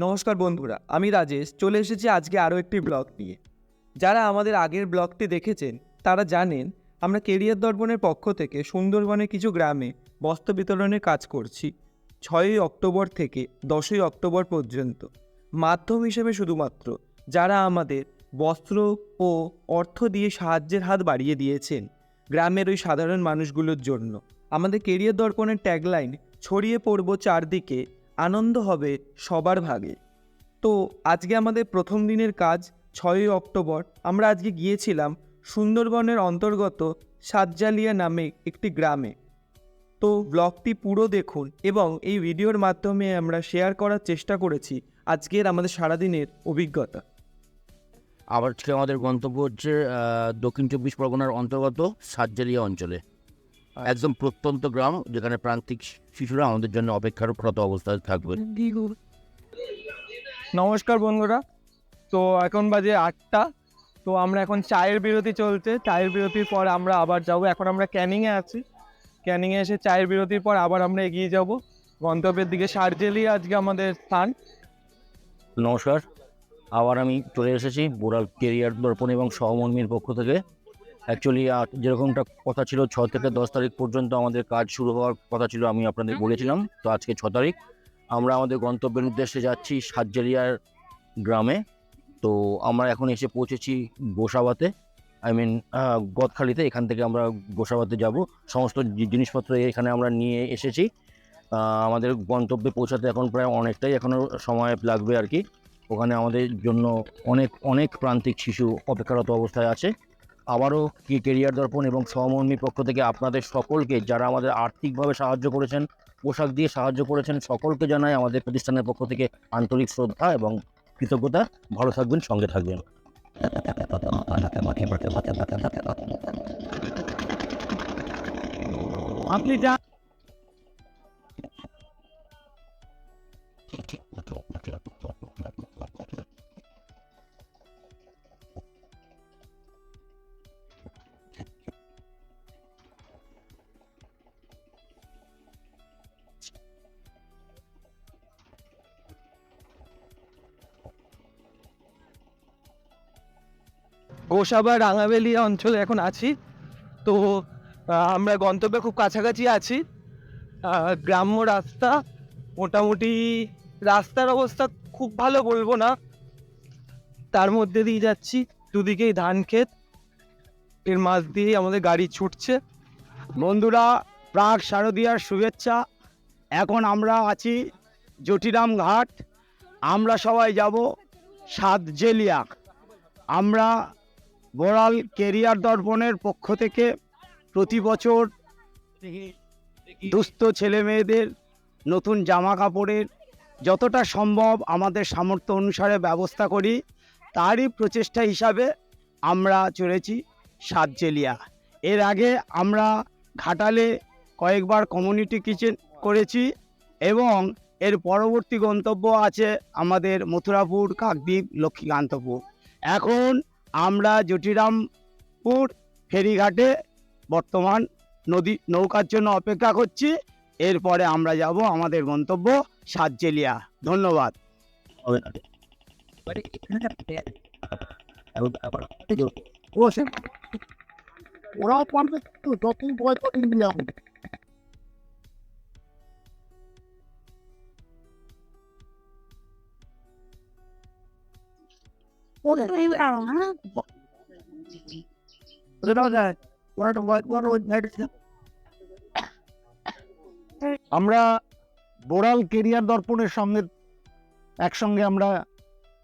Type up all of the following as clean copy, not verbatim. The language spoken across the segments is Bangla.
নমস্কার বন্ধুরা, আমি রাজেশ চলে এসেছি আজকে আরও একটি ব্লগ নিয়ে। যারা আমাদের আগের ব্লগটি দেখেছেন তারা জানেন আমরা কেরিয়ার দর্পণের পক্ষ থেকে সুন্দরবনের কিছু গ্রামে বস্ত্র বিতরণের কাজ করছি 6ই অক্টোবর থেকে 10ই অক্টোবর পর্যন্ত। মাধ্যম হিসেবে শুধুমাত্র যারা আমাদের বস্ত্র ও অর্থ দিয়ে সাহায্যের হাত বাড়িয়ে দিয়েছেন গ্রামের ওই সাধারণ মানুষগুলোর জন্য। আমাদের কেরিয়ার দর্পণের ট্যাগলাইন ছড়িয়ে পড়ব চারদিকে, আনন্দ হবে সবার ভাগে। তো আজকে আমাদের প্রথম দিনের কাজ 6ই অক্টোবর আমরা আজকে গিয়েছিলাম সুন্দরবনের অন্তর্গত সাতজালিয়া নামে একটি গ্রামে। তো ব্লগটি পুরো দেখুন এবং এই ভিডিওর মাধ্যমে আমরা শেয়ার করার চেষ্টা করেছি আজকের আমাদের সারাদিনের অভিজ্ঞতা। আজকে আমাদের গন্তব্য হচ্ছে দক্ষিণ চব্বিশ পরগনার অন্তর্গত সাতজালিয়া অঞ্চলে, একদম প্রত্যন্ত গ্রাম যেখানে প্রান্তিক শিশুরা আমাদের জন্য অপেক্ষারত অবস্থায় থাকবে। নমস্কার বন্ধুরা, তো এখন বাজে 8টা। তো আমরা এখন চায়ের বিরতি চলছে, চায়ের বিরতির পর আমরা আবার যাব। এখন আমরা ক্যানিংয়ে আছি, ক্যানিংয়ে এসে চায়ের বিরতির পর আবার আমরা এগিয়ে যাব গন্তব্যের দিকে। সাতজালিয়া আজকে আমাদের স্থান। নমস্কার, আবার আমি চলে এসেছি বোরাল কেরিয়ার দর্পণ এবং সহমর্মীর পক্ষ থেকে। অ্যাকচুয়ালি যেরকমটা কথা ছিল 6 থেকে 10 তারিখ পর্যন্ত আমাদের কাজ শুরু হওয়ার কথা ছিল, আমি আপনাদের বলেছিলাম। তো আজকে 6 তারিখ আমরা আমাদের গন্তব্যের উদ্দেশ্যে যাচ্ছি সাতজালিয়ার গ্রামে। তো আমরা এখন এসে পৌঁছেছি গোসাবাতে, গদখালিতে। এখান থেকে আমরা গোসাবাতে যাব। সমস্ত জিনিসপত্র এখানে আমরা নিয়ে এসেছি। আমাদের গন্তব্যে পৌঁছাতে এখন প্রায় অনেকটাই এখনও সময় লাগবে আর কি। ওখানে আমাদের জন্য অনেক অনেক প্রান্তিক শিশু অপেক্ষারত অবস্থায় আছে। আবারও কেরিয়ার দর্পণ এবং সহমর্মীর পক্ষ থেকে আপনাদের সকলকে, যারা আমাদের আর্থিকভাবে সাহায্য করেছেন, পোশাক দিয়ে সাহায্য করেছেন, সকলকে জানাই আমাদের প্রতিষ্ঠানের পক্ষ থেকে আন্তরিক শ্রদ্ধা এবং কৃতজ্ঞতা। ভালো থাকবেন, সঙ্গে থাকবেন। আপনি যা গোসাবা রাঙাবেলি অঞ্চলে এখন আছি। তো আমরা গন্তব্যে খুব কাছাকাছি আছি। গ্রাম্য রাস্তা, মোটামুটি রাস্তার অবস্থা খুব ভালো বলবো না, তার মধ্যে দিয়ে যাচ্ছি। দুদিকেই ধান ক্ষেত, এর মাঝ দিয়েই আমাদের গাড়ি ছুটছে। বন্ধুরা, প্রাক শারদীয়ার শুভেচ্ছা। এখন আমরা আছি জটিরাম ঘাট। আমরা সবাই যাব সাতজালিয়া। আমরা বোরাল কেরিয়ার দর্পণের পক্ষ থেকে প্রতি বছর দুস্থ ছেলে মেয়েদের নতুন জামা কাপড়ের যতটা সম্ভব আমাদের সামর্থ্য অনুসারে ব্যবস্থা করি। তারই প্রচেষ্টা হিসাবে আমরা চলেছি সাতজালিয়া। এর আগে আমরা ঘাটালে কয়েকবার কমিউনিটি কিচেন করেছি এবং এর পরবর্তী গন্তব্য আছে আমাদের মথুরাপুর, কাকদ্বীপ, লক্ষ্মীকান্তপুর। এখন আমরা জটিরামপুর ফেরিঘাটে বর্তমান নৌকার জন্য অপেক্ষা করছি। এরপরে আমরা যাব আমাদের গন্তব্য সাতজালিয়া। ধন্যবাদ। ওরাও পারবে তো, যতই ভয় করে ইন্ডিয়া। আমরা বোরাল কেরিয়ার দর্পণের সঙ্গে একসঙ্গে আমরা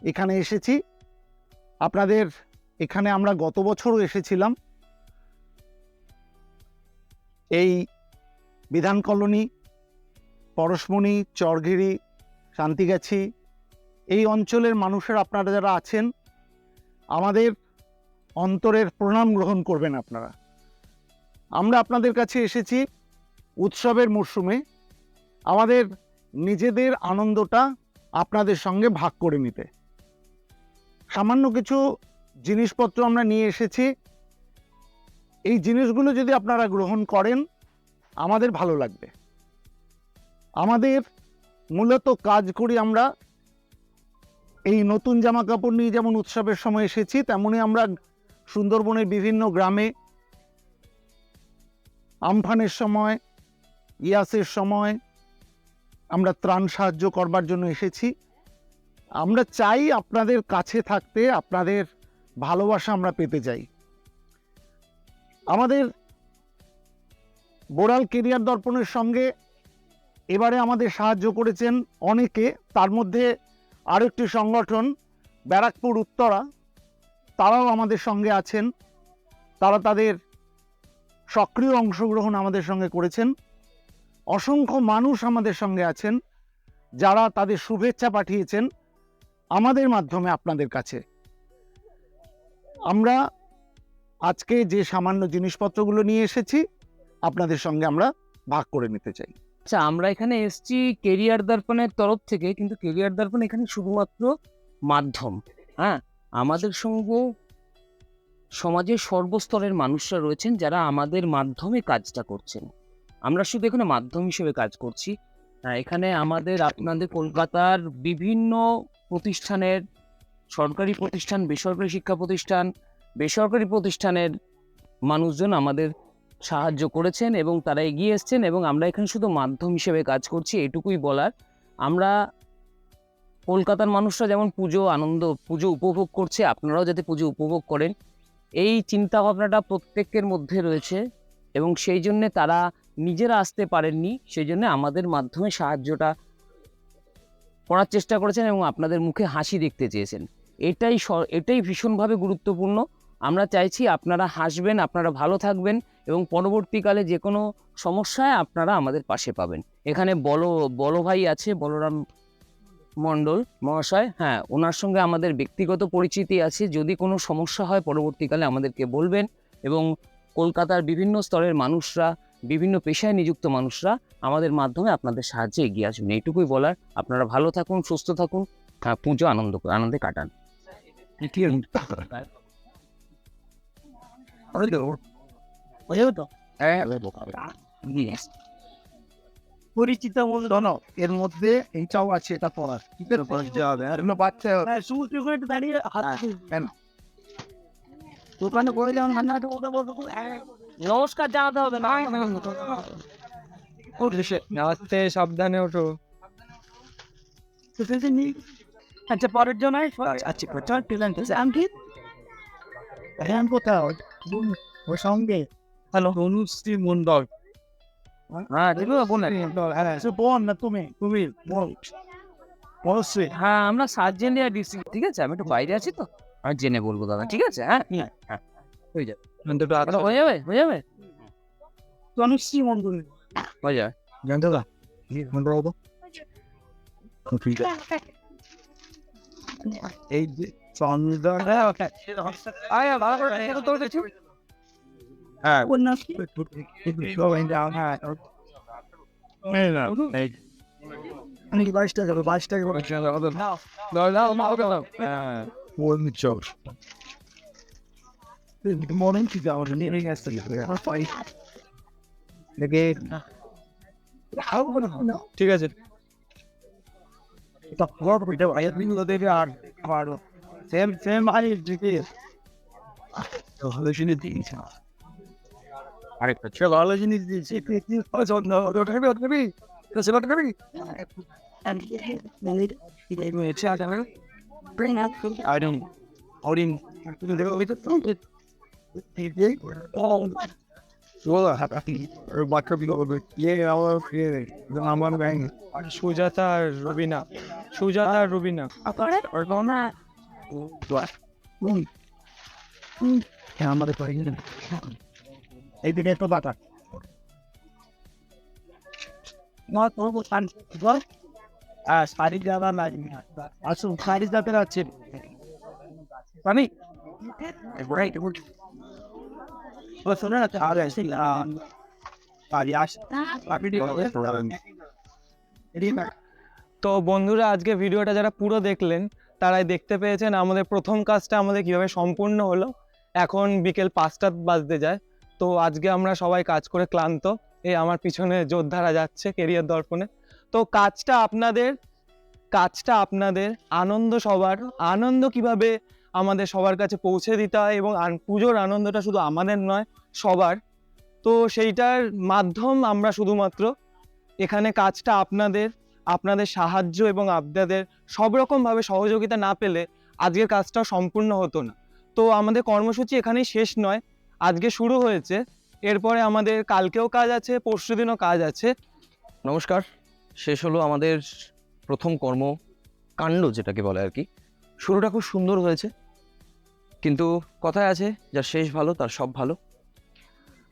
এখানে এসেছি। আপনাদের এখানে আমরা গত বছরও এসেছিলাম। এই বিধান কলোনি, পরশমণি, চরঘিরি, শান্তিগাছি, এই অঞ্চলের মানুষের আপনারা যারা আছেন, আমাদের অন্তরের প্রণাম গ্রহণ করবেন আপনারা। আমরা আপনাদের কাছে এসেছি উৎসবের মরশুমে আমাদের নিজেদের আনন্দটা আপনাদের সঙ্গে ভাগ করে নিতে। সামান্য কিছু জিনিসপত্র আমরা নিয়ে এসেছি। এই জিনিসগুলো যদি আপনারা গ্রহণ করেন আমাদের ভালো লাগবে। আমাদের মূলত কাজ করি আমরা এই নতুন জামা কাপড় নিয়ে যেমন উৎসবের সময় এসেছি, তেমনি আমরা সুন্দরবনের বিভিন্ন গ্রামে আমফানের সময়, ইয়াসের সময় আমরা ত্রাণ সাহায্য করবার জন্য এসেছি। আমরা চাই আপনাদের কাছে থাকতে, আপনাদের ভালোবাসা আমরা পেতে চাই। আমাদের বোড়াল কেরিয়ার দর্পণের সঙ্গে এবারে আমাদের সাহায্য করেছেন অনেকে, তার মধ্যে আরও একটি সংগঠন ব্যারাকপুর উত্তরা, তারাও আমাদের সঙ্গে আছেন। তারা তাদের সক্রিয় অংশগ্রহণ আমাদের সঙ্গে করেছেন। অসংখ্য মানুষ আমাদের সঙ্গে আছেন যারা তাদের শুভেচ্ছা পাঠিয়েছেন আমাদের মাধ্যমে আপনাদের কাছে। আমরা আজকে যে সামান্য জিনিসপত্রগুলো নিয়ে এসেছি আপনাদের সঙ্গে আমরা ভাগ করে নিতে চাই। আচ্ছা, আমরা এখানে এসেছি কেরিয়ার দর্পণের তরফ থেকে, কিন্তু কেরিয়ার দর্পণ এখানে শুধুমাত্র মাধ্যম। হ্যাঁ, আমাদের সঙ্গে সমাজের সর্বস্তরের মানুষরা রয়েছেন যারা আমাদের মাধ্যমে কাজটা করছেন। আমরা শুধু এখানে মাধ্যম হিসেবে কাজ করছি। এখানে আমাদের আপনাদের কলকাতার বিভিন্ন প্রতিষ্ঠানের, সরকারি প্রতিষ্ঠান, বেসরকারি শিক্ষা প্রতিষ্ঠান, বেসরকারি প্রতিষ্ঠানের মানুষজন আমাদের সাহায্য করেছেন এবং তারা এগিয়ে এসছেন, এবং আমরা এখানে শুধু মাধ্যম হিসেবে কাজ করছি এটুকুই বলার। আমরা কলকাতার মানুষরা যেমন পুজো উপভোগ করছে, আপনারাও যাতে পুজো উপভোগ করেন এই চিন্তা ভাবনাটা প্রত্যেকের মধ্যে রয়েছে, এবং সেই জন্যে তারা নিজেরা আসতে পারেননি, সেই জন্য আমাদের মাধ্যমে সাহায্যটা করার চেষ্টা করেছেন এবং আপনাদের মুখে হাসি দেখতে চেয়েছেন। এটাই ভীষণভাবে গুরুত্বপূর্ণ। আমরা চাইছি আপনারা হাসবেন, আপনারা ভালো থাকবেন, এবং পরবর্তীকালে যে কোনো সমস্যায় আপনারা আমাদের পাশে পাবেন। এখানে বলো ভাই আছে, বলরাম মণ্ডল মহাশয়, হ্যাঁ, ওনার সঙ্গে আমাদের ব্যক্তিগত পরিচিতি আছে। যদি কোনো সমস্যা হয় পরবর্তীকালে আমাদেরকে বলবেন, এবং কলকাতার বিভিন্ন স্তরের মানুষরা, বিভিন্ন পেশায় নিযুক্ত মানুষরা আমাদের মাধ্যমে আপনাদের সাহায্যে এগিয়ে আসবেন। এইটুকুই বলার। আপনারা ভালো থাকুন, সুস্থ থাকুন, পুজো আনন্দে কাটান। পরিচিত মূলধন এর মধ্যে এইটাও আছে, এটা পড়ার এগুলো বাচ্চা দোকানে করে যেমন নমস্কার জানাতে হবে না। আস্তে সাবধানে ওঠো। আচ্ছা, পরের জন কোথাও ওর সঙ্গে হ্যালো, অনুশ্রী মন্ডল। হ্যাঁ, বোন না তুমি বল অবশ্যই। হ্যাঁ, আমরা সার্জেন্টিয়া ডিস্ট্রিক্ট। ঠিক আছে, আমি একটু বাইরে আছি তো, আমি জেনে বলবো দাদা। ঠিক আছে, হ্যাঁ হ্যাঁ, হয়ে যাবে হয়ে যাবে অনুশ্রী মন্ডল হয়ে যাবে। জানতে দা মন্ডল এই যে চন্দ্র হ্যাঁ অনেক 22 টাকা মর্নিং কি যাওয়ার নিয়ে গেছে দেখে ঠিক আছে। এটা গড় পিটা আয়াত বিন্দু দেবে আর পারো সেম আই দিকে তো হলো জিনিস দিয়েছে আরেকটা ছেলে হলো জিনিস দিয়েছে কি পছন্দ ওঠবি তো সেটা করবি and they will chat and bring up I don't they will with it all Rola or what could be over yeah all creating the one bang Sujata R Rubina or gonna what হ্যাঁ আমাদের পরে এই দিকে একটু বাতা না তো সান বল শাড়ি যাওয়া লাগবে আসুন শাড়ি যাতে আছে পানি রাইট ও শোনা না আর আছে শাড়ি আস আপনি তো বন্ধুরা, আজকে ভিডিওটা যারা পুরো দেখলেন তারাই দেখতে পেয়েছেন আমাদের প্রথম কাজটা আমাদের কিভাবে সম্পূর্ণ হলো। এখন বিকেল 5টা বাজতে যায়। তো আজকে আমরা সবাই কাজ করে ক্লান্ত। এই আমার পিছনে যোদ্ধারা যাচ্ছে কেরিয়ার দর্পণে। তো কাজটা আপনাদের কাজটা আপনাদের, আনন্দ সবার, আনন্দ কিভাবে আমাদের সবার কাছে পৌঁছে দিতে হয় এবং পুজোর আনন্দটা শুধু আমাদের নয় সবার, তো সেইটার মাধ্যম আমরা শুধুমাত্র। এখানে কাজটা আপনাদের সাহায্য এবং আপনাদের সব রকমভাবে সহযোগিতা না পেলে আজকের কাজটা সম্পূর্ণ হতো না। তো আমাদের কর্মসূচি এখানেই শেষ নয়, আজকে শুরু হয়েছে, এরপরে আমাদের কালকেও কাজ আছে, পরশুদিনও কাজ আছে। নমস্কার। শেষ হলো আমাদের প্রথম কর্মকাণ্ড যেটাকে বলে আর কি। শুরুটা খুব সুন্দর হয়েছে, কিন্তু কথায় আছে যার শেষ ভালো তার সব ভালো।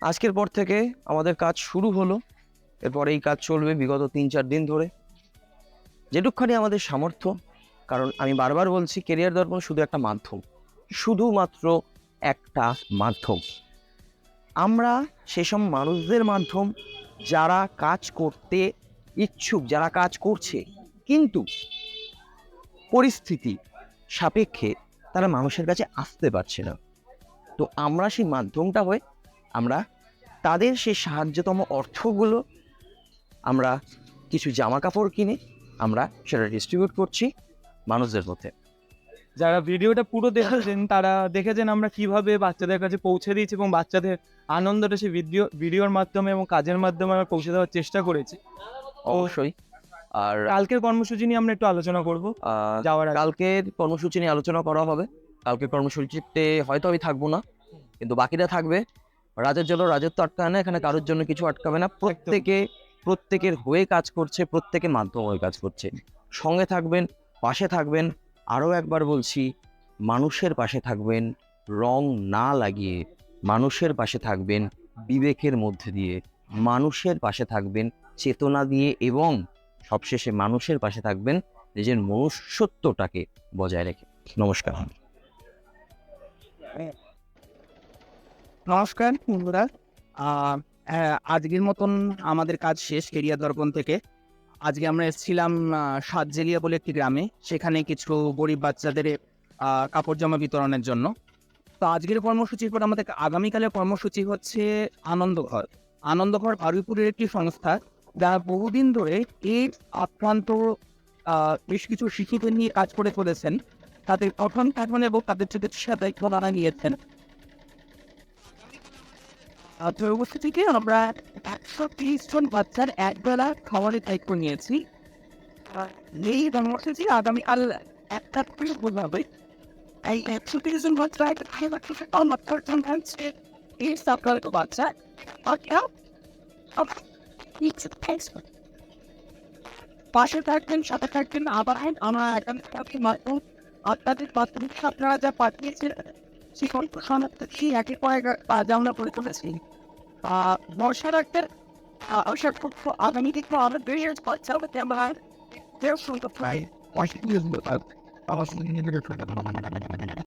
আজকের পর থেকে আমাদের কাজ শুরু হলো, এরপরে এই কাজ চলবে বিগত 3-4 দিন ধরে, যেটুকখানি আমাদের সামর্থ্য। কারণ আমি বারবার বলছি, কেরিয়ার দর্পণ শুধু একটা মাধ্যম, শুধুমাত্র একটা মাধ্যম। আমরা সেসব মানুষদের মাধ্যম যারা কাজ করতে ইচ্ছুক, যারা কাজ করছে কিন্তু পরিস্থিতি সাপেক্ষে তারা মানুষের কাছে আসতে পারছে না। তো আমরা সেই মাধ্যমটা হয়ে আমরা তাদের সেই সাহায্যতম অর্থগুলো আমরা কিছু জামা কাপড় কিনে আমরা সেটা ডিস্ট্রিবিউট করছি মানুষদের মধ্যে। যারা ভিডিওটা পুরো দেখেছেন তারা দেখেছেন আমরা কিভাবে বাচ্চাদের কাছে পৌঁছে দিয়েছি এবং বাচ্চাদের আনন্দটা সেই ভিডিওর মাধ্যমে এবং কাজের মাধ্যমে আমরা পৌঁছে দেওয়ার চেষ্টা করেছি। অবশ্যই। আর কালকের কর্মসূচি নিয়ে আমরা একটু আলোচনা করব যাওয়ার আগে। কালকের কর্মসূচি নিয়ে আলোচনা করা হবে। কালকের কর্মসূচিতে হয়তো আমি থাকবো না, কিন্তু বাকিরা থাকবে। রাজের জন্য রাজত্ব আটকায় না, এখানে কারোর জন্য কিছু আটকাবে না। প্রত্যেকের হয়ে কাজ করছে, প্রত্যেকের মাধ্যম হয়ে কাজ করছে। সঙ্গে থাকবেন, পাশে থাকবেন। আরও একবার বলছি, মানুষের পাশে থাকবেন, রং না লাগিয়ে মানুষের পাশে থাকবেন, বিবেকের মধ্যে দিয়ে মানুষের পাশে থাকবেন, চেতনা দিয়ে, এবং সবশেষে মানুষের পাশে থাকবেন নিজের মনুষ্যত্বটাকে বজায় রেখে। নমস্কার। নমস্কার বন্ধুরা। আজকের মতন আমাদের কাজ শেষ কেরিয়ার দর্পণ থেকে। আজকে আমরা এসেছিলাম সাতজেলিয়া বলে একটি গ্রামে, সেখানে কিছু গরিব বাচ্চাদের কাপড় জামা বিতরণের জন্য। তো আজকের কর্মসূচির পর আমাদের আগামীকালের কর্মসূচি হচ্ছে আনন্দঘর। আনন্দঘর বারুইপুরের একটি সংস্থা যারা বহুদিন ধরে এই আক্রান্ত বেশ কিছু শিশুদের নিয়ে কাজ করে চলেছেন, তাদের পঠন পাঠন এবং তাদের চিকিৎসার দায়িত্ব তারা নিয়েছেন। জৈবস্থ থেকে আমরা 130 জন বাচ্চার একবেলা খাবারের দায়িত্ব নিয়েছি। এই কর্মসূচি আগামীকাল 1টা থেকে শুরু হবে। এই 130 জন বাচ্চা এই সরকার বাচ্চা পাশে থাকবেন, সাথে থাকবেন। আবার আমরা এখান থেকে মাধ্যম আপনাদের বাচ্চাদের আপনারা যা পাঠিয়েছেন শিক্ষণ প্রশাসন একের পর এক কাজ আমরা করে চলেছি। বর্ষা রাখতে আশা করবো আগামী দিনে আমরা বেশ বাচ্চা হতে আমরা দেড় সন্ধ্যা প্রায়